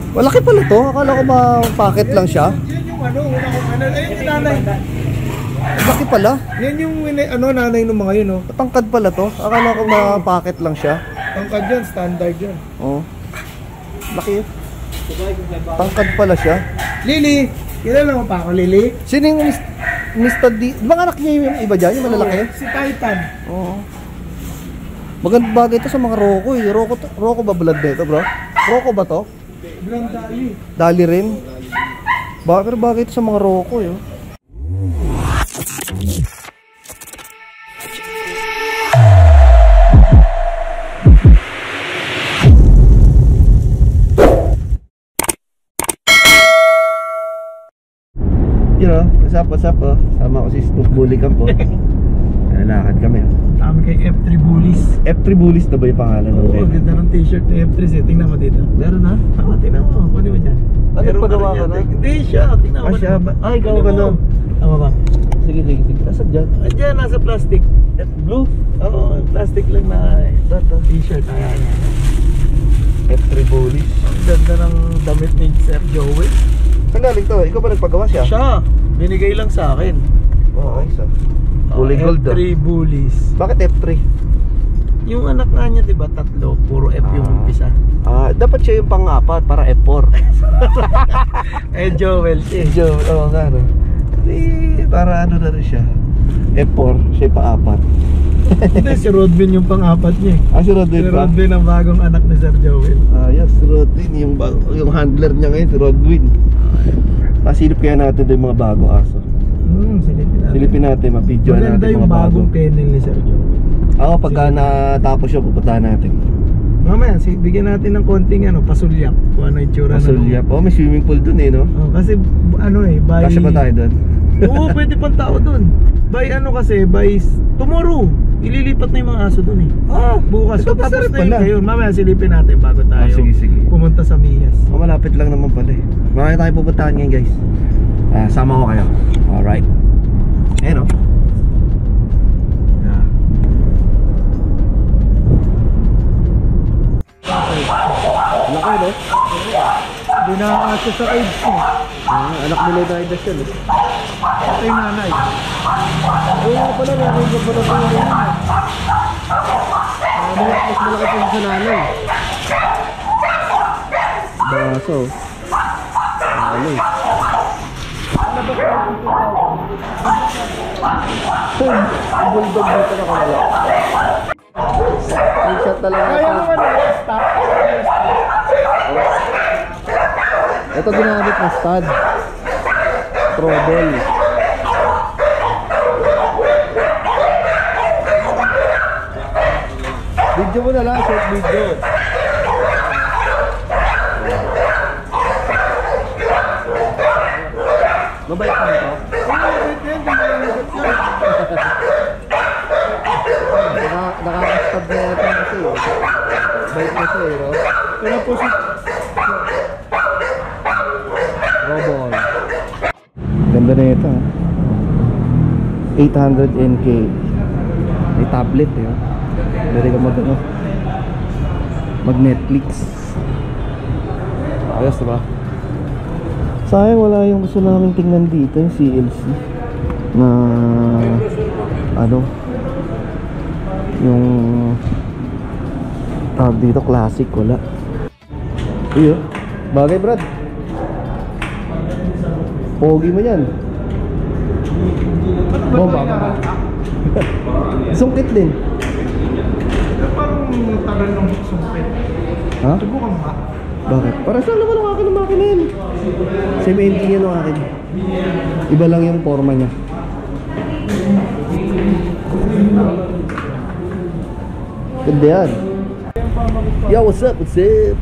Malaki pala to. Akala ko ma-packet lang siya. Yan yung ano, una kong ano. Ayun yung nanay. Malaki pala. Yan yung ano, nanay ng mga yun, oh. Tangkad pala to. Akala ko ma-packet lang siya. Tangkad yan, standard yan. Oo. Laki. Tangkad pala siya. Lily! Kilala mo pa ako, Lily? Sino yung Mr. D? Mga anak niya yung iba dyan, yung malalaki? Si Titan. Oo. Magandang bagay ito sa mga Rocco eh. Rocco ba blood dito, bro? Rocco ba to? Grand Dali. Dali rin. Pero bagay ito sa mga Rocco eh. What's up, oh. Sama ko si Snoop Bully Camp, oh. Nalakad kami, oh. Kami kay F3 Bullies. F3 Bullies na ba yung pangalan? Oo, ganda ng t-shirt na F3. Tingnan mo dito. Meron na? Oo, tingnan mo. Kunin mo dyan. Ano, pagawa ka na? Hindi siya. Tingnan mo. Siya ba? Ay, ikaw ka na. Tama ba? Sige. Nasaan dyan? Diyan, nasa plastic. Blue? Oo, plastic lang na t-shirt. Ayan. F3 Bullies. Ang ganda ng damit ni Sir Joey. Saan galing to? Ikaw ba nagpagawa siya? Siya. Binigay lang sa akin. Oo, isa. Fully gold, F3 Bullies. Bakit F3? Yung anak nga niya, diba, tatlo. Puro F yung umpisa. Dapat siya yung pang-apat para F4. Joel siya. Joel, oo nga, no? Kasi para ano na rin siya. F4, siya yung pang-apat. Hindi, si Rodvin yung pang-apat niya. Si Rodvin Si pa? Rodvin ang bagong anak ni Sir Joel. Yes, si Rodvin. Yung handler niya ngayon, si Rodvin. Pasilip kaya natin yung mga bago aso. Silipin natin, mapidyoan natin mga bago. Maganda yung bagong kennel ni Sir Joel. Ako, pagka natapos siya, pupuntahan natin. Mamaya, bigyan natin ng konting pasulyap. Kung ano yung tsura. Pasulyap? May swimming pool dun eh, no? Kasi by... Kasi pa tayo dun? Oo, pwede pang tao dun. By tomorrow, ililipat na yung mga aso dun eh. Bukas. So, tapos na yun ngayon. Mamaya silipin natin bago tayo sige. pumunta sa Miyas. Malapit lang naman pala eh. Marami tayo pupuntahan ngayon, guys. Sama ko kayo. Alright. Ayan, o. Laki, no? Hindi nakakasya sa AIDS mo. Anak nila na idas yan, eh. Ito yung nanay. Nga pala, meron ka pala pala yan. Mas malaki pa sa nanay. Baso. Ano eh. Bulldog dito na kalala. May shot talaga. Kaya mo stop. Ito ginamit na stud. Trouble. Video mo na lang, short video. Mabait ka nito? Nakakastab na natin kasi eh. Bait na siya eh, no? Kaya po si... Robol. Ganda na ito, ha? 800NK. May tablet eh, pwede ka mag Netflix. Ayos, diba? Sayang wala yung gusto namin tingnan dito, yung CLC na yung tawag dito, classic, wala. Iyo, bagay Brad. Pogi mo yan. Bomba ka. Sungkit din. Parang tagal ng sumpit. Ha? Subukan mo. Bakit? Para saan naman ang akin ng makina yan? Same engine yan ang akin. Iba lang yung forma niya. Ganda yan. Yo, what's up? What's up?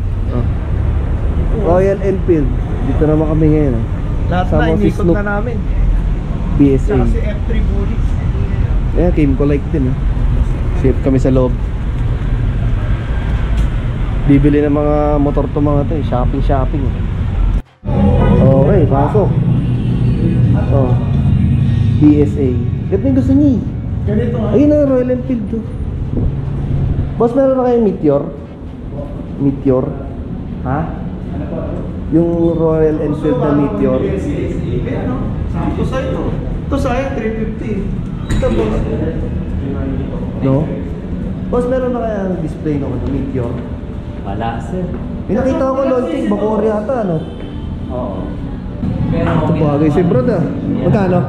Royal Enfield. Dito naman kami ngayon. Lahat na, inikot na namin. BSA. Kasi F3 Bullies. Ayan, came ko like din. Safe kami sa loob. Bibili ng mga motor to mga to eh. Shopping. Okay, pasok. BSA. Ganda yung gusto niya. Ganito nga. Ayun na, Royal Enfield to. Boss, meron na kayong Meteor? Meteor? Ha? Yung Royal Enfield na Meteor. Ito sa'yo. Ito sa'yo, 350. Ito po. No? Boss, meron na kaya display ng Meteor? Wala, sir. May nakita ko launching, Bacoor yata, ano? Oo. Pero Ito bagay si Brad ah. Magkano?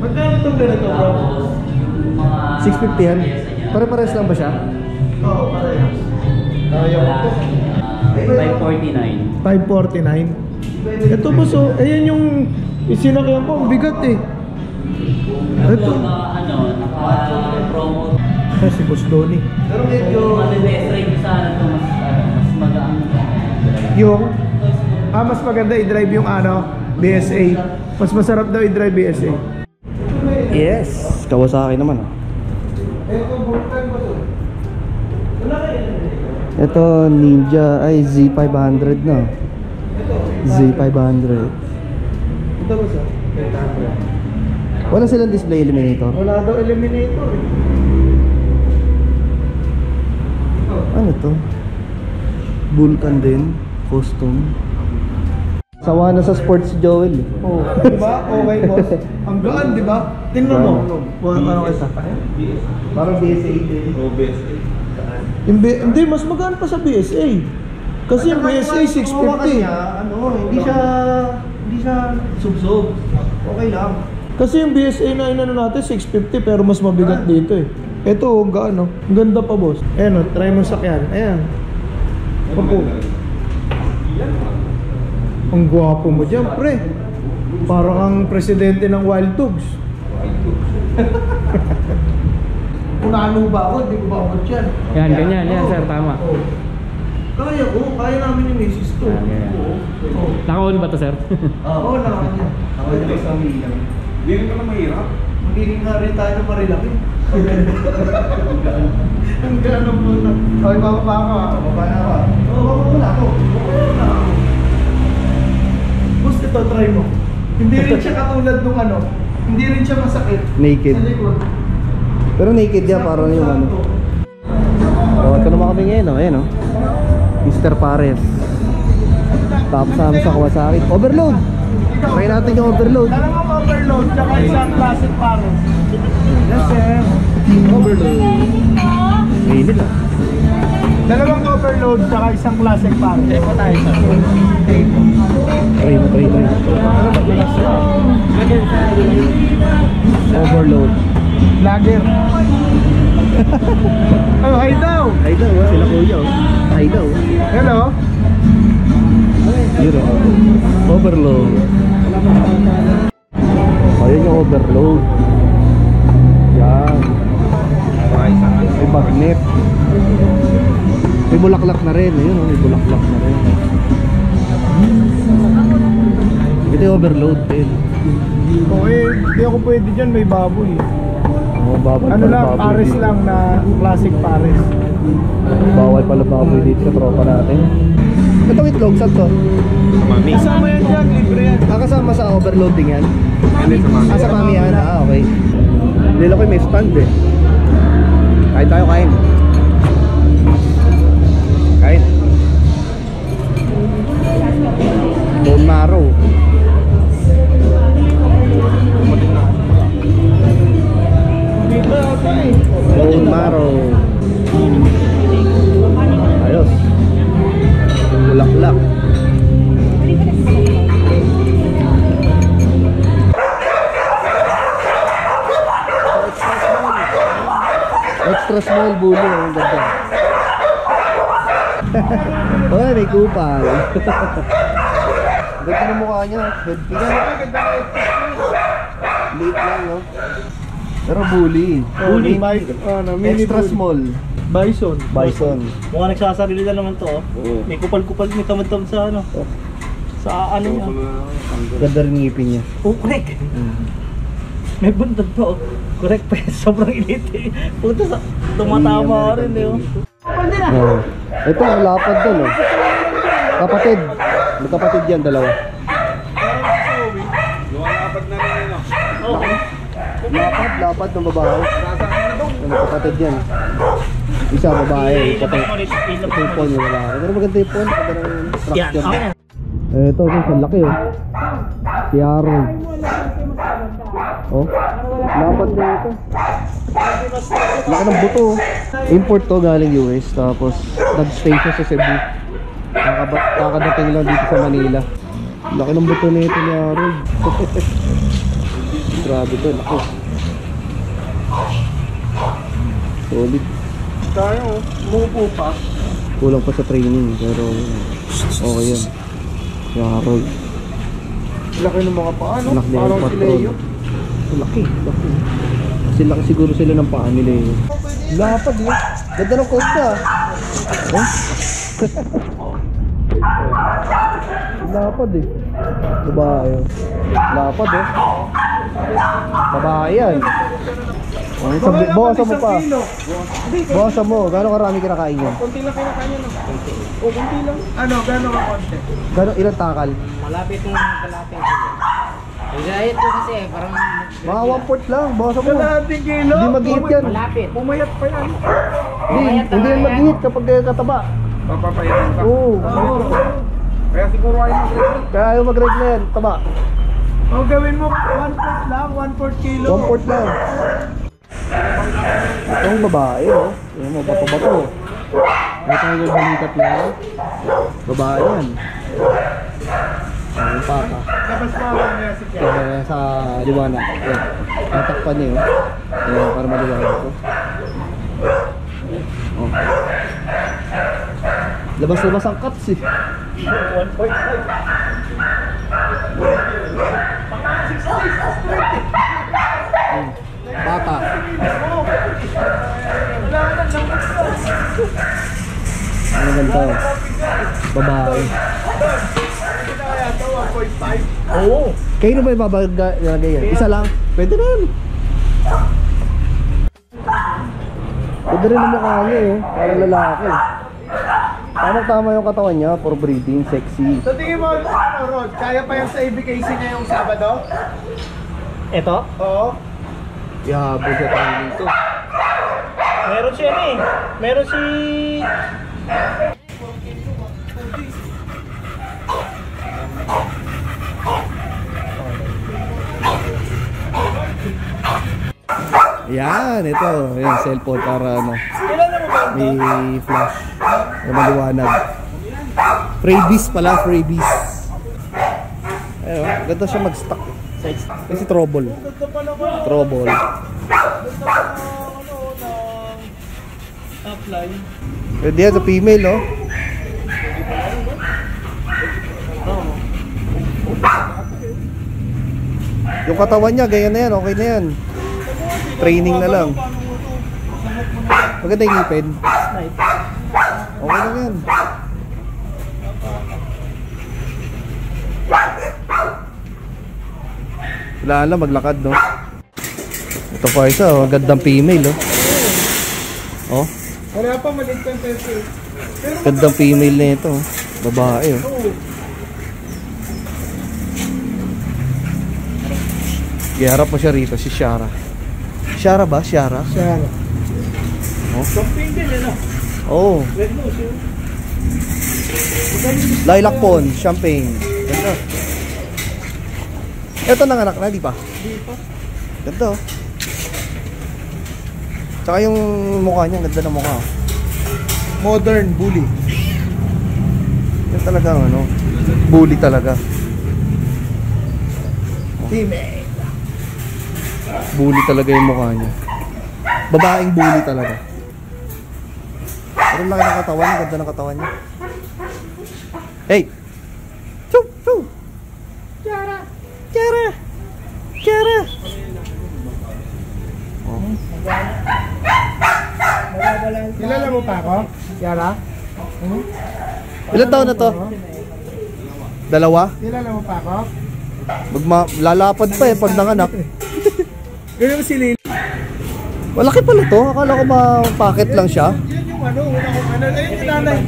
Magkano itong ganito, bro? mga 650 yan? Pare-pares lang ba siya? Oo, parehas. Kaya ko. 549. 549. Ito boss, oh. Ayan yung sinakyan ko, ang bigat eh. Ito. Naka-promo. Si Boss Donnie. Pero medyo... Best rate sa ano, mas magaan. Yung mas maganda i-drive yung BSA. Mas masarap daw i-drive BSA. Yes! Kawasaki naman ah. Ito Ninja ay Z500 na. Z500. Ito ba sir? Wala silang display illuminator. Wala daw eliminator eh. Ano to? Vulcan din, custom. Sawa na sa sports si Joel. Oh, diba? Okay boss. Ang gaan, diba? Tingnan mo. Ano isa? Parang BSA din. Hindi, mas magaan pa sa BSA. Kasi yung BSA 650. Hindi siya subsob. Okay lang. Kasi yung BSA na inano natin 650 pero mas mabigat dito eh. Ito, gaano? Ganda pa boss. Ayan o, try mo sakyan. Ayan. Opo. Ang gwapo mo dyan, pre. Parang ang presidente ng Wild Dogs. Unano ba ako? Hindi ko ba abot yan? Yan, ganyan. Yan, sir. Tama. Oh. Kaya ko. Kaya namin yung misis to. Oh. Naka-on ba to, sir? Oo, nakakanya. Hindi rin ka na mahirap. Magiging nga rin tayo ng marilaki. Ang gano'n po na. Okay, bababa ka. Baba na ako. Oo, bababa na ako. Bus, ito, try mo. Hindi rin siya katulad nung hindi rin siya masakit. Naked. Sa likod. Pero naked yan, parang yung ano. So, ito naman kami ngayon, oh. Ayan, oh. Mr. Pares. Tapos namin sa Kawasaki. Overload! Try natin yung overload. Dalawang overload, tsaka isang classic paros. Yes, sir. Overload. Mainit ah. Dalawang overload, tsaka isang classic paros. Eko tayo, sir. Try mo. Overload. Lager. Oh, hi daw. Ay daw, sila kuya, oh. Ay daw. Hello. Zero. Overload. Ayun yung overload. Yan. May magnet. May bulaklak na rin. Ayun, may bulaklak na rin. Ito yung overload din. Okay, hindi ako pwede dyan, may baboy. Oh, bawal Ano pala lang, baboy pares dito. lang na classic pares. Bawal pala baboy dito sa tropa natin. Itong itlog, saan to? Kasama yan dyan, libre yan. Kasama sa overloading yan? Sa mami yan? Okay. Nila ko may stand eh. Kain tayo, kain. Bone marrow. Dito ata eh. Bone marrow. Ayos. Bulaklak. Extra small bully, ang ganda. Oy, may kupal. Ganda ng mukha niya. Headpiece. Late lang, no? Pero bully. Bully. Mini Extra bully. small. Bison. Bison. Mukhang nagsasarili na naman to, oh. Oo. May kupal-kupal, may tamad-tamad sa ano. Sa ano niya. Ganda rin ngipin niya. Oh, correct. May buntag pa, oh. Correct pa, sobrang init eh. Puta sa, tumatama ka rin eh, oh. Oh. Ito, ang lapad doon, oh. Kapatid. Magkapatid yan, dalawa. Okay. Lapad ng babae. Magkapatid yan. Isa babae, ito yung phone yung lalaki. Pero maganda yung phone, maganda yung Yan, structure. okay. Ito, guys, ang laki oh. Si Aaron. Oh, lapad na ito. Laki ng buto oh. Import to galing US. Tapos nag-stay siya sa Cebu. Kakadating lang dito sa Manila. Laki ng buto na ito ni Aaron. Grabe to, laki. Solid. Tayo, mupo pa. Kulang pa sa training pero okay yan. Yung Harold. Laki ng mga paa, no? Laki Parang ng si Leo. Laki. Kasi laki siguro sila ng paa nila eh. Lapad eh. Ganda ng coat ka. Oh? Lapad eh. Babae. Lapad eh. Babae yan. Bawasan mo pa. Bawasan mo. Gano'ng karami kinakain yan? Kunti lang kinakain yan. O, kunti lang. Ano, gano'n ka konti? Ilang takal? Malapit yung kalapit. Diet ko kasi parang... Mga 1/4 lang. Bawasan mo. Kalahating kilo. Hindi mag-hit yan. Malapit. Pumayat pa yan. Hindi yan mag-hit kapag kataba. Papapayatin ka. Oo. Kaya siguro ayaw mag-rate. Kaya ayaw mag-rate na yan. Taba. O, gawin mo 1/4 lang, 1/4 kilo. 1/4 lang. Itong babae oh. Ayan mo, bato-bato. Ito yung balikat na yan. Babae yan. Yung pata. Tapos pa niya si Ken. Kaya sa liwanag. Ayan. Natakpan niya yun. Ayan, para maliwanag ito. Oh. Labas-labas ang cuts eh. 1.5. Bata. Ano ganito? Babae. Oo. Kayo na ba yung babagay yan? Isa lang? Pwede rin. Pwede rin ang mukha niya eh. Parang lalaki. Tama-tama yung katawan niya for breeding, sexy. So tingin mo, ano Rod, kaya pa yung sa ABKC ngayong Sabado? Ito? Oo. Yabo siya tayo dito. Meron siya eh. Meron si... Yan, ito. Yung cellphone para ano. Kilala mo ba? May flash. May maliwanag. Freebies pala, freebies. Ayun, ganda siya mag-stock. Kasi trouble. Trouble. Upline. Pwede yan sa female, no? Yung katawan niya, ganyan na yan, okay na yan. Training na lang. Maganda yung ngipin. Okay lang yan. Wala lang, maglakad, no? Ito pa isa, oh. Gandang female, oh. Oh, Wala pa, maliit pa yung peso. gandang female na ito, oh. Babae, oh. Iharap mo siya rito, si Shara. Shara ba? Shara? Shara. Oh. Campaign din, ano? Oh. Red nose, yun. Lilac Pond, champagne. Ganda. Ito nanganak na, di pa? Di pa. Ganda, oh. Tsaka yung mukha niya, ganda ng mukha, oh. Modern bully. Yan talaga, ano, bully talaga. Female. Bully talaga yung mukha niya. Babaeng bully talaga. Pero laki ng katawan niya, ganda ng katawan niya. Hey! Choo! Choo! Chara! Chara! Chara! Oh. Kilala mo pa ako? Shara? Ilan taon na to? Dalawa? Kilala mo pa ako? Lalapad pa eh pag nanganak. Ganyan si Lily. Malaki pala to. Akala ko ma-packet lang siya. Yan yung ano, una kong ano. Ayun yung nanay.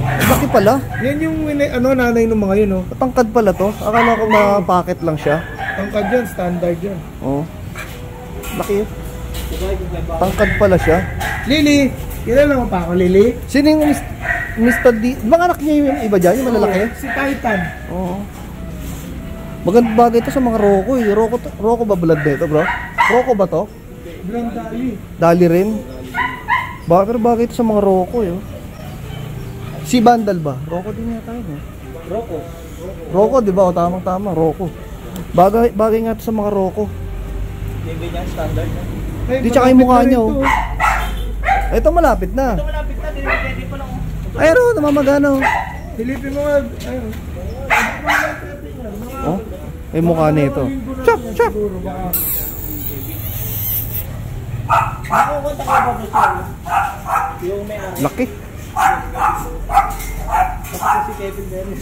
Malaki pala. Yan yung ano, nanay ng mga yun, oh. Patangkad pala to. Akala ko ma-packet lang siya. Tangkad yan, standard yan. Oh. Laki eh. Tangkad pala siya. Lily! Kilala mo pa ako, Lily? Sino yung Mr. D. Bang anak niya yung iba dyan, yung malalaki? Si Titan. Oo. Magandang bagay ito sa mga Rocco eh. Rocco ba blood dito bro? Rocco ba to? Grand Dali. Dali rin. Pero bagay ito sa mga Rocco eh. Si Vandal ba? Rocco din yata yun eh. Rocco. Rocco di ba? O tamang-tama, Rocco. Bagay nga ito sa mga Rocco. Hindi niya standard na. Di tsaka yung mukha niya oh. Ito malapit na. Ito malapit na, dinipwede pa lang. Ayun oh, namamagana oh. Silipin mo nga. Ayun. Oh, yung mukha nito. Chop, chop. Ako, konta ka ba gusto mo? Yung may Laki. Kasi si Kevin Dennis.